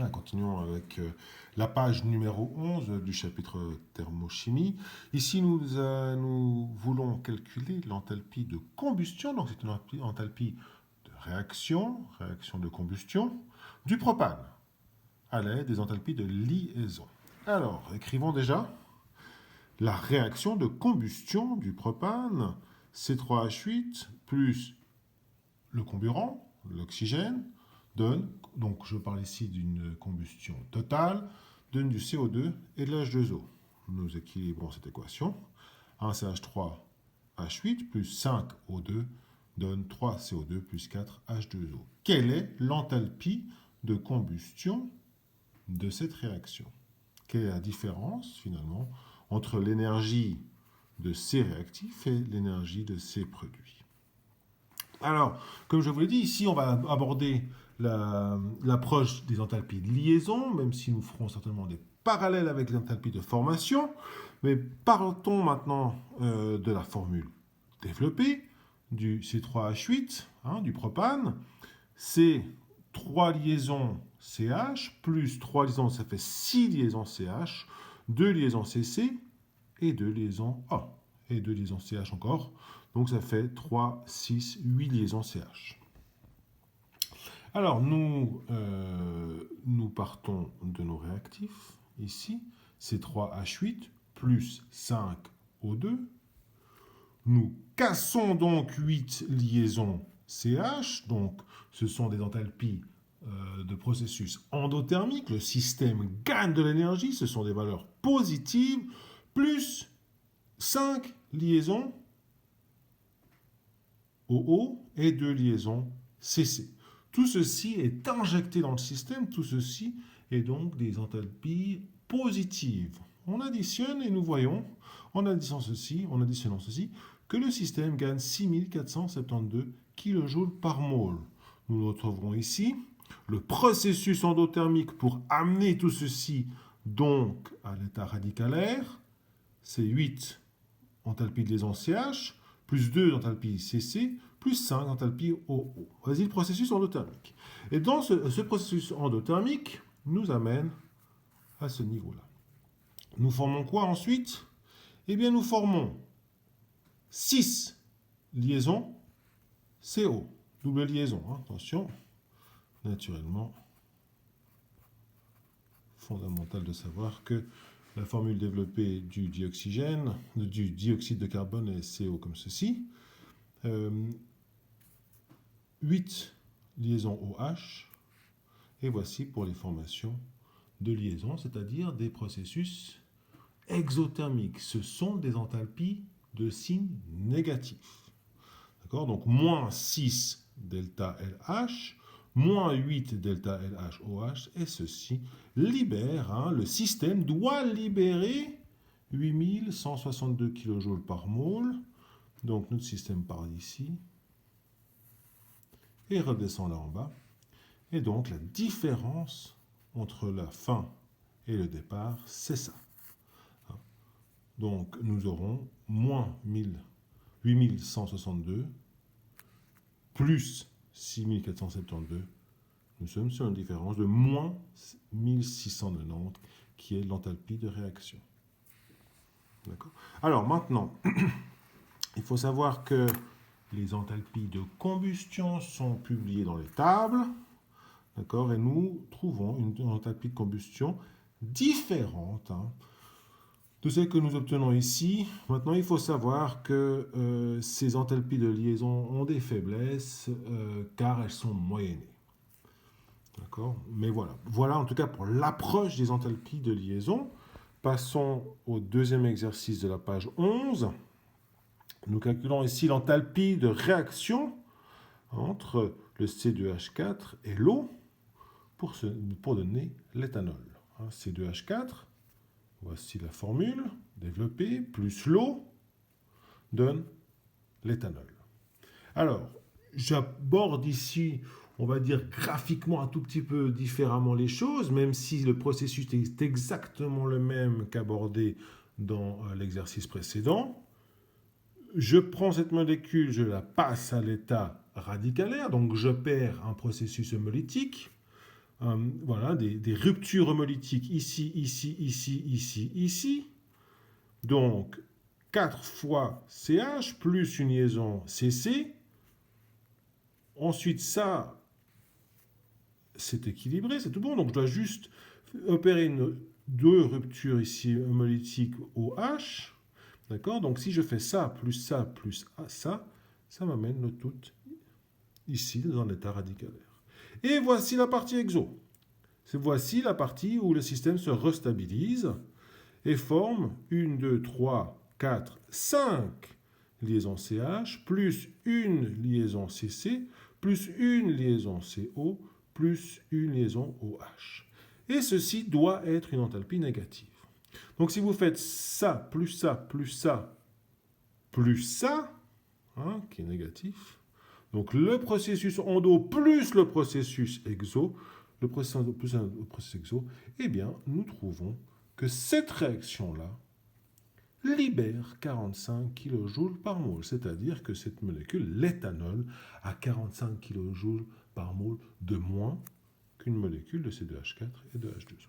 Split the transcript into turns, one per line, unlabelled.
Continuons avec la page numéro 11 du chapitre thermochimie. Ici, nous voulons calculer l'enthalpie de combustion, donc c'est une enthalpie de réaction, réaction de combustion, du propane, à l'aide des enthalpies de liaison. Alors, écrivons déjà la réaction de combustion du propane, C3H8 plus le comburant, l'oxygène, donne, donc je parle ici d'une combustion totale, donne du CO2 et de l'H2O. Nous équilibrons cette équation. 1CH3H8 plus 5O2 donne 3CO2 plus 4H2O. Quelle est l'enthalpie de combustion de cette réaction? Quelle est la différence, finalement, entre l'énergie de ces réactifs et l'énergie de ces produits? Alors, comme je vous l'ai dit, ici, on va aborder l'approche des enthalpies de liaison, même si nous ferons certainement des parallèles avec les enthalpies de formation. Mais partons maintenant de la formule développée du C3H8, du propane. C'est 3 liaisons CH plus 3 liaisons, ça fait 6 liaisons CH, 2 liaisons CC et 2 liaisons A. Et 2 liaisons CH encore. Donc ça fait 3, 6, 8 liaisons CH. Alors nous partons de nos réactifs. Ici, c'est 3H8 plus 5O2. Nous cassons donc 8 liaisons CH. Donc ce sont des enthalpies de processus endothermiques. Le système gagne de l'énergie. Ce sont des valeurs positives. Plus 5 liaisons OO et 2 liaisons CC. Tout ceci est injecté dans le système, tout ceci est donc des enthalpies positives. On additionne et nous voyons, en additionnant ceci, que le système gagne 6472 kJ par mol. Nous retrouverons ici le processus endothermique pour amener tout ceci donc à l'état radicalaire. C'est 8 enthalpies de liaison CH, plus 2 enthalpies CC, plus 5 enthalpies OO. Voici le processus endothermique. Et dans ce processus endothermique nous amène à ce niveau-là. Nous formons quoi ensuite? Eh bien, nous formons 6 liaisons CO. Double liaison, attention. Naturellement, fondamental de savoir que la formule développée du dioxyde de carbone est CO comme ceci. 8 liaisons OH. Et voici pour les formations de liaison, c'est-à-dire des processus exothermiques. Ce sont des enthalpies de signe négatif. D'accord? Donc, moins 6 delta LH, moins 8 delta LH OH, et ceci libère, le système doit libérer 8162 kJ par mol. Donc, notre système part d'ici et redescend là en bas. Et donc, la différence entre la fin et le départ, c'est ça. Donc, nous aurons moins 8162 plus 6472. Nous sommes sur une différence de moins 1690, qui est l'enthalpie de réaction. D'accord? Alors, maintenant, il faut savoir que les enthalpies de combustion sont publiées dans les tables. D'accord? Et nous trouvons une enthalpie de combustion différente de celle que nous obtenons ici. Maintenant, il faut savoir que ces enthalpies de liaison ont des faiblesses car elles sont moyennées. D'accord? Mais voilà. Voilà en tout cas pour l'approche des enthalpies de liaison. Passons au deuxième exercice de la page 11. Nous calculons ici l'enthalpie de réaction entre le C2H4 et l'eau pour donner l'éthanol. C2H4, voici la formule développée, plus l'eau donne l'éthanol. Alors, j'aborde ici, on va dire graphiquement un tout petit peu différemment les choses, même si le processus est exactement le même qu'abordé dans l'exercice précédent. Je prends cette molécule, je la passe à l'état radicalaire, donc je perds un processus homolytique. voilà, des ruptures homolytiques ici, ici, ici, ici, ici. Donc, 4 fois CH plus une liaison CC. Ensuite, ça, c'est équilibré, c'est tout bon. Donc, je dois juste opérer deux ruptures ici homolytiques OH. D'accord? Donc, si je fais ça, plus ça m'amène le tout ici, dans l'état radicalaire. Et voici la partie exo. Voici la partie où le système se restabilise et forme 1, 2, 3, 4, 5 liaisons CH, plus une liaison CC, plus une liaison CO, plus une liaison OH. Et ceci doit être une enthalpie négative. Donc si vous faites ça, plus ça, plus ça, plus ça, hein, qui est négatif, donc le processus endo plus le processus exo, le processus endo plus le processus exo, eh bien, nous trouvons que cette réaction-là libère 45 kJ par mol, c'est-à-dire que cette molécule, l'éthanol, a 45 kJ par mol de moins qu'une molécule de C2H4 et de H2O.